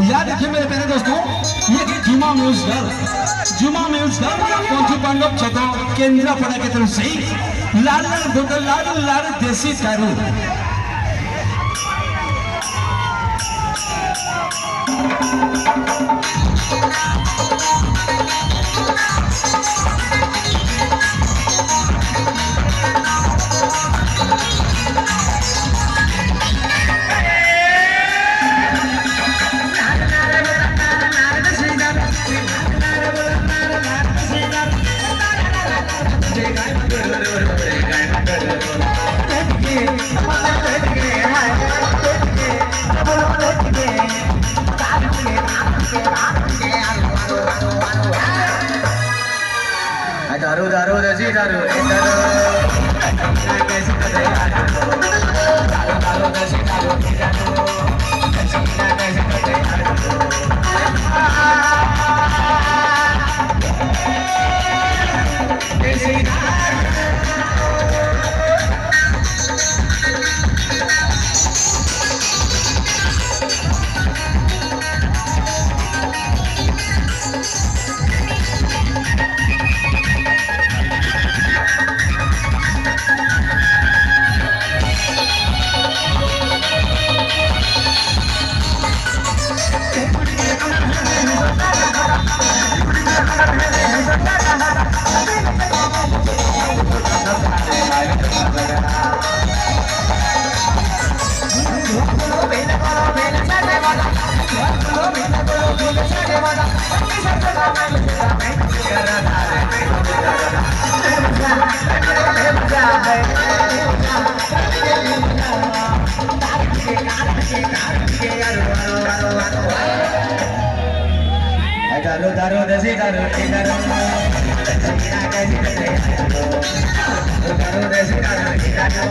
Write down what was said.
याद रखिए मेरे प्यारे दोस्तों, ये जुमा म्यूजिक पंचु पांडव छक केंद्रापड़ा के तरफ से लाल लाल बोतल लाल लाल देसी दारू दारू दारू देसी दारू कैसी दारू दारू देसी दारू दारू दारू देसी दारू दारू देसी दारू